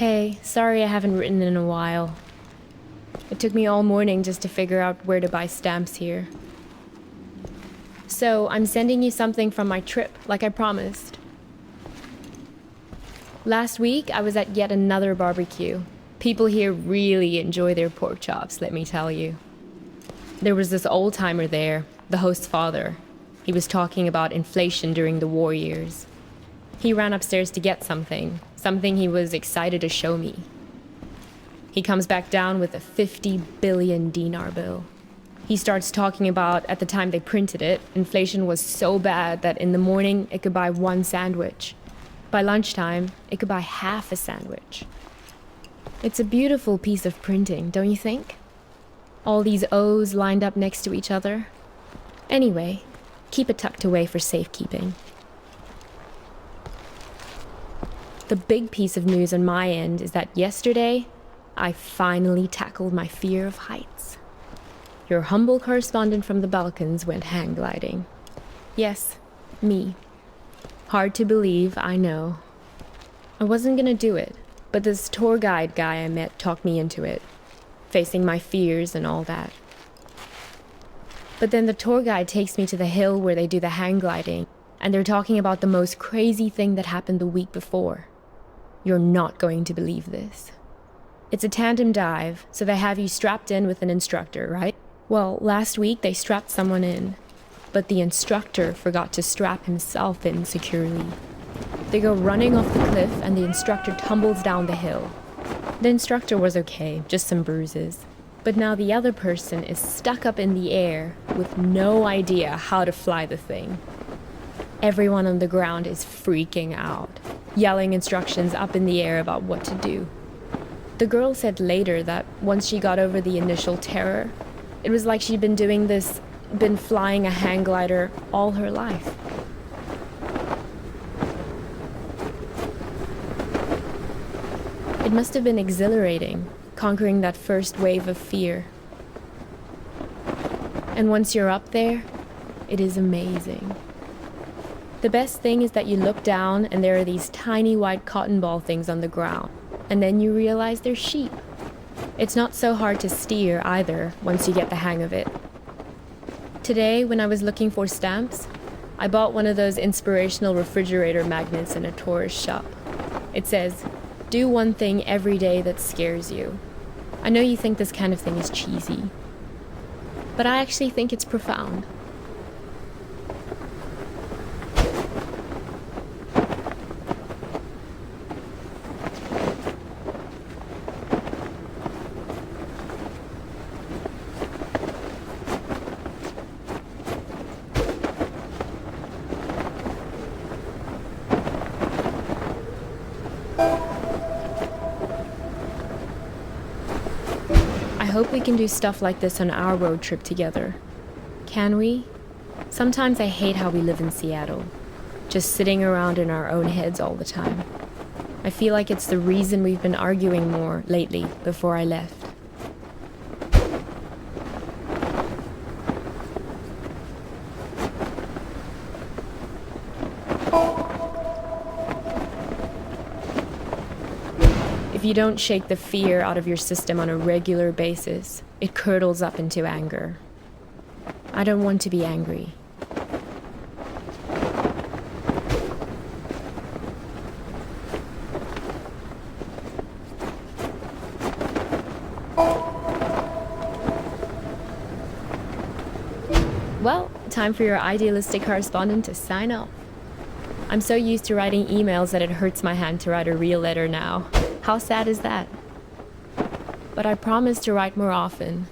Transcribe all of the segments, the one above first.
Hey, sorry I haven't written in a while. It took me all morning just to figure out where to buy stamps here. So, I'm sending you something from my trip, like I promised. Last week, I was at yet another barbecue. People here really enjoy their pork chops, let me tell you. There was this old-timer there, the host's father. He was talking about inflation during the war years. He ran upstairs to get something he was excited to show me. He comes back down with a 50 billion dinar bill. He starts talking about, at the time they printed it, inflation was so bad that in the morning it could buy one sandwich. By lunchtime, it could buy half a sandwich. It's a beautiful piece of printing, don't you think? All these O's lined up next to each other. Anyway, keep it tucked away for safekeeping. The big piece of news on my end is that yesterday, I finally tackled my fear of heights. Your humble correspondent from the Balkans went hang gliding. Yes, me. Hard to believe, I know. I wasn't gonna do it, but this tour guide guy I met talked me into it, facing my fears and all that. But then the tour guide takes me to the hill where they do the hang gliding, and they're talking about the most crazy thing that happened the week before. You're not going to believe this. It's a tandem dive, so they have you strapped in with an instructor, right? Well, last week they strapped someone in, but the instructor forgot to strap himself in securely. They go running off the cliff and the instructor tumbles down the hill. The instructor was okay, just some bruises. But now the other person is stuck up in the air with no idea how to fly the thing. Everyone on the ground is freaking out, yelling instructions up in the air about what to do. The girl said later that once she got over the initial terror, it was like she'd been flying a hang glider all her life. It must have been exhilarating, conquering that first wave of fear. And once you're up there, it is amazing. The best thing is that you look down and there are these tiny white cotton ball things on the ground, and then you realize they're sheep. It's not so hard to steer either once you get the hang of it. Today, when I was looking for stamps, I bought one of those inspirational refrigerator magnets in a tourist shop. It says, "Do one thing every day that scares you." I know you think this kind of thing is cheesy, but I actually think it's profound. I hope we can do stuff like this on our road trip together. Can we? Sometimes I hate how we live in Seattle, just sitting around in our own heads all the time. I feel like it's the reason we've been arguing more lately before I left. If you don't shake the fear out of your system on a regular basis, it curdles up into anger. I don't want to be angry. Well, time for your idealistic correspondent to sign off. I'm so used to writing emails that it hurts my hand to write a real letter now. How sad is that? But I promise to write more often.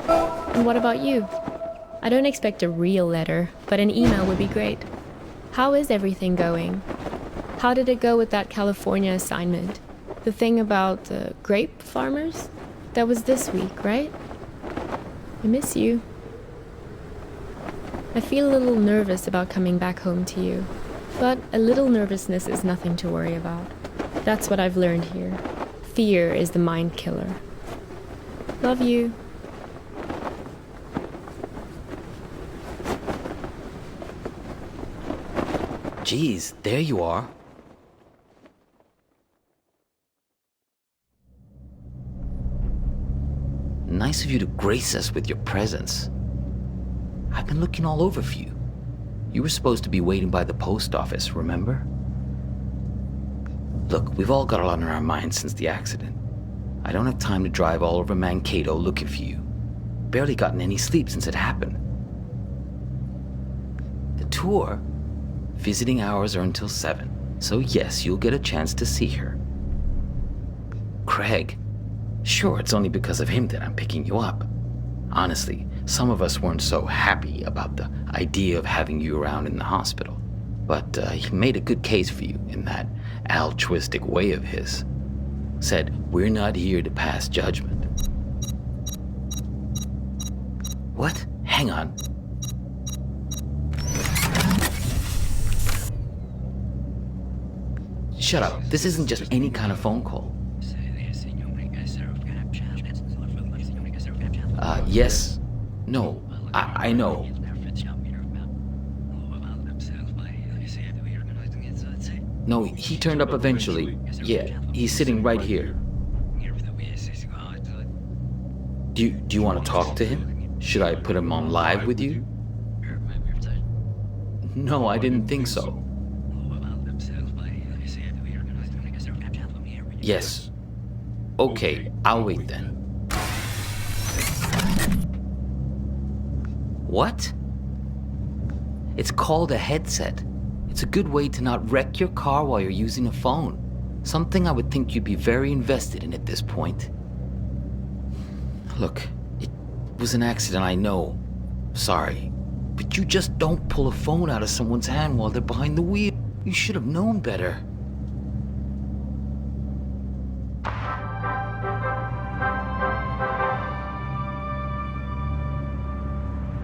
And what about you? I don't expect a real letter, but an email would be great. How is everything going? How did it go with that California assignment? The thing about grape farmers? That was this week, right? I miss you. I feel a little nervous about coming back home to you. But a little nervousness is nothing to worry about. That's what I've learned here. Fear is the mind killer. Love you. Geez, there you are. Nice of you to grace us with your presence. I've been looking all over for you. You were supposed to be waiting by the post office, remember? Look, we've all got a lot on our minds since the accident. I don't have time to drive all over Mankato looking for you. Barely gotten any sleep since it happened. The tour, visiting hours are until 7, so yes, you'll get a chance to see her. Craig, sure, it's only because of him that I'm picking you up. Honestly, some of us weren't so happy about the idea of having you around in the hospital, but he made a good case for you in that altruistic way of his. Said, we're not here to pass judgment. What? Hang on. Shut up. This isn't just any kind of phone call. Yes. No. I know. No, he turned up eventually. Yeah, he's sitting right here. Do you want to talk to him? Should I put him on live with you? No, I didn't think so. Yes. Okay, I'll wait then. What? It's called a headset. It's a good way to not wreck your car while you're using a phone. Something I would think you'd be very invested in at this point. Look, it was an accident, I know. Sorry. But you just don't pull a phone out of someone's hand while they're behind the wheel. You should have known better.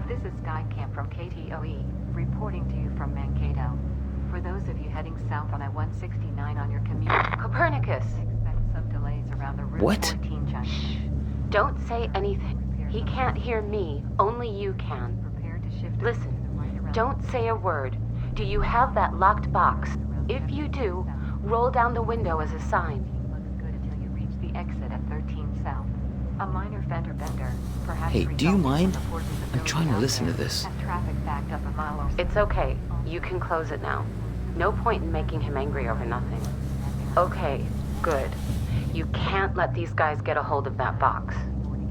This is Sky Camp from KTOE, reporting to you from Mankato. For those of you heading south on I-169 on your commute, Copernicus! expect some delays around the Route What? 14 junction. Don't say anything. He can't hear me. Only you can. Prepare to shift Listen, to the right around don't say a word. Do you have that locked box? If you do, roll down the window as a sign. Looks good until you reach the exit at 13 South. A minor fender bender, perhaps. Hey, do you resulting mind? from the forces of I'm trying to building listen to out there, this. has traffic backed up a mile or so. It's okay. You can close it now. No point in making him angry over nothing. Okay, good. You can't let these guys get a hold of that box.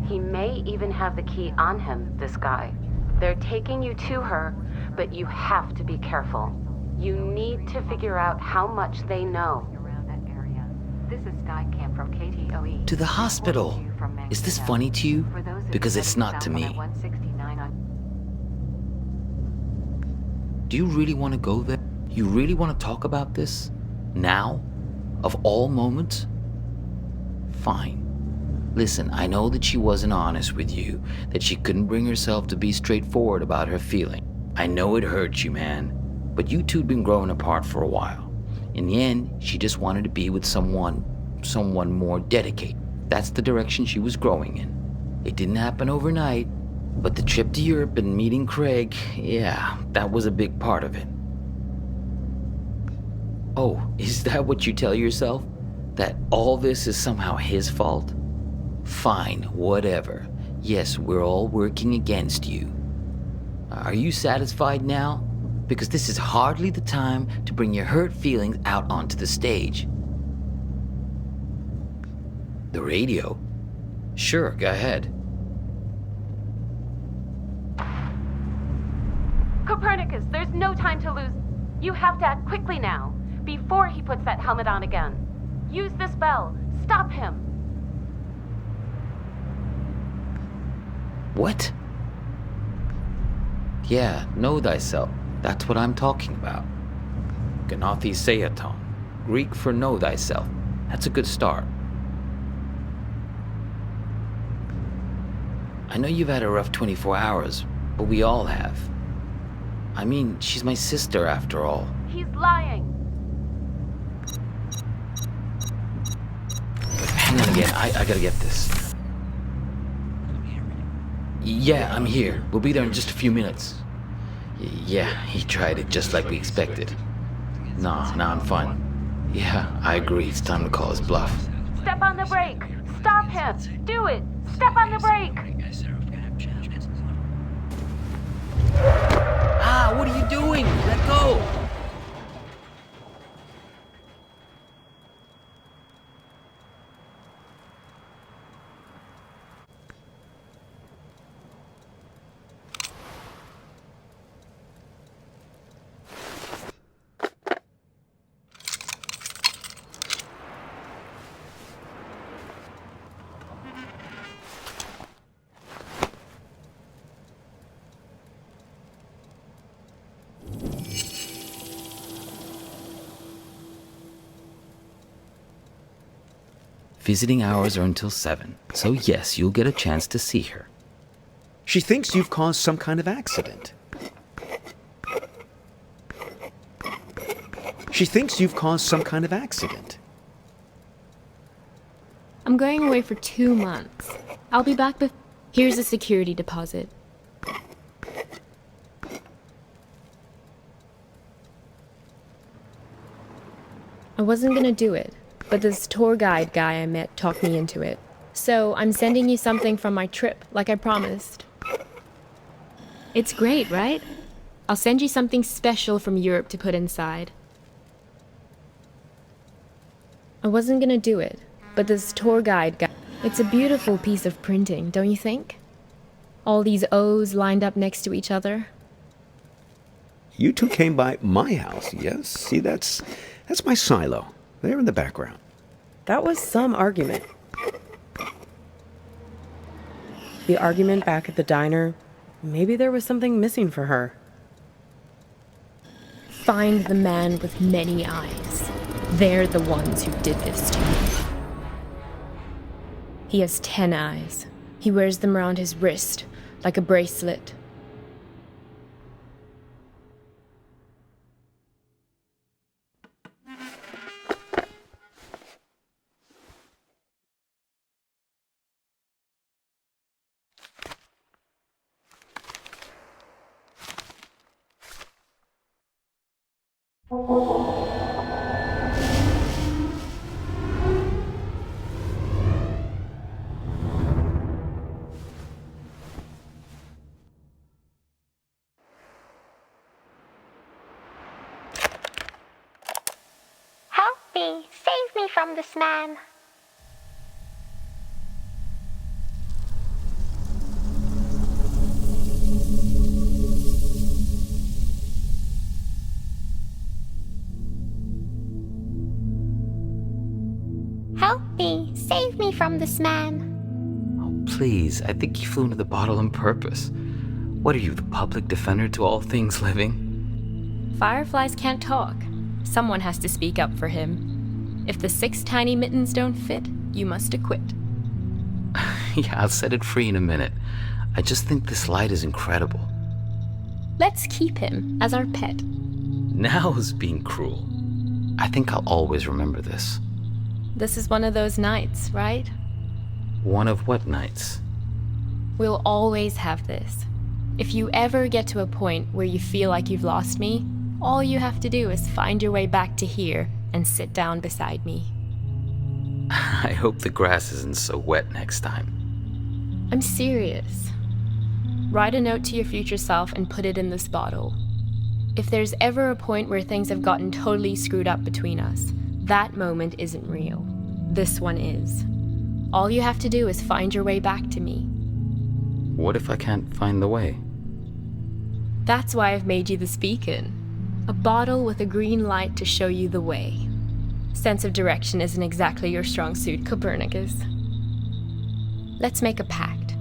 He may even have the key on him, this guy. They're taking you to her, but you have to be careful. You need to figure out how much they know. Around that area. This is Sky Camp from KTOE. To the hospital. Reporting to you from Is this Mankato. funny to you? For those of Because you it's heading not to south on me. I-169 on Do you really want to go there? You really want to talk about this? Now? Of all moments? Fine. Listen, I know that she wasn't honest with you, that she couldn't bring herself to be straightforward about her feeling. I know it hurt you, man. But you two'd been growing apart for a while. In the end, she just wanted to be with someone more dedicated. That's the direction she was growing in. It didn't happen overnight, but the trip to Europe and meeting Craig, yeah, that was a big part of it. Oh, is that what you tell yourself? That all this is somehow his fault? Fine, whatever. Yes, we're all working against you. Are you satisfied now? Because this is hardly the time to bring your hurt feelings out onto the stage. The radio? Sure, go ahead. Copernicus, there's no time to lose. You have to act quickly now, before he puts that helmet on again. Use this bell. Stop him. What? Yeah, know thyself. That's what I'm talking about. Gnathi Seaton, Greek for know thyself. That's a good start. I know you've had a rough 24 hours, but we all have. I mean, she's my sister after all. He's lying. Hang on again, I gotta get this. Yeah, I'm here. We'll be there in just a few minutes. Yeah, he tried it just like we expected. Nah, I'm fine. Yeah, I agree. It's time to call his bluff. Step on the brake. Stop him. Do it. Step on the brake! Ah, what are you doing? Let go! Visiting hours are until 7, so yes, you'll get a chance to see her. She thinks you've caused some kind of accident. She thinks you've caused some kind of accident. I'm going away for 2 months. I'll be back Here's a security deposit. I wasn't gonna do it, but this tour guide guy I met talked me into it. So I'm sending you something from my trip, like I promised. It's great, right? I'll send you something special from Europe to put inside. I wasn't gonna do it, but this tour guide guy... It's a beautiful piece of printing, don't you think? All these O's lined up next to each other. You two came by my house, yes? See, that's my silo. There in the background. That was some argument. The argument back at the diner, maybe there was something missing for her. Find the man with many eyes. They're the ones who did this to me. He has 10 eyes. He wears them around his wrist, like a bracelet. Help me! Save me from this man! Help me! Save me from this man! Oh, please, I think you flew into the bottle on purpose. What are you, the public defender to all things living? Fireflies can't talk. Someone has to speak up for him. If the 6 tiny mittens don't fit, you must acquit. Yeah, I'll set it free in a minute. I just think this light is incredible. Let's keep him as our pet. Now is being cruel. I think I'll always remember this. This is one of those nights, right? One of what nights? We'll always have this. If you ever get to a point where you feel like you've lost me, all you have to do is find your way back to here and sit down beside me. I hope the grass isn't so wet next time. I'm serious. Write a note to your future self and put it in this bottle. If there's ever a point where things have gotten totally screwed up between us, that moment isn't real. This one is. All you have to do is find your way back to me. What if I can't find the way? That's why I've made you this beacon. A bottle with a green light to show you the way. Sense of direction isn't exactly your strong suit, Copernicus. Let's make a pact.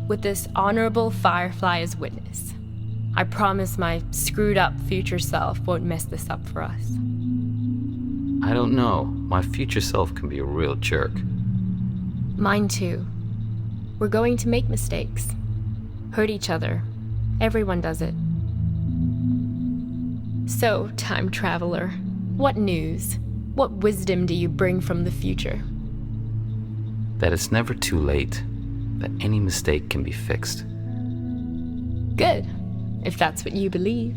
With this honorable firefly as witness. I promise my screwed up future self won't mess this up for us. I don't know. My future self can be a real jerk. Mine too. We're going to make mistakes. Hurt each other. Everyone does it. So, time traveler, what news? What wisdom do you bring from the future? That it's never too late. That any mistake can be fixed. Good, if that's what you believe.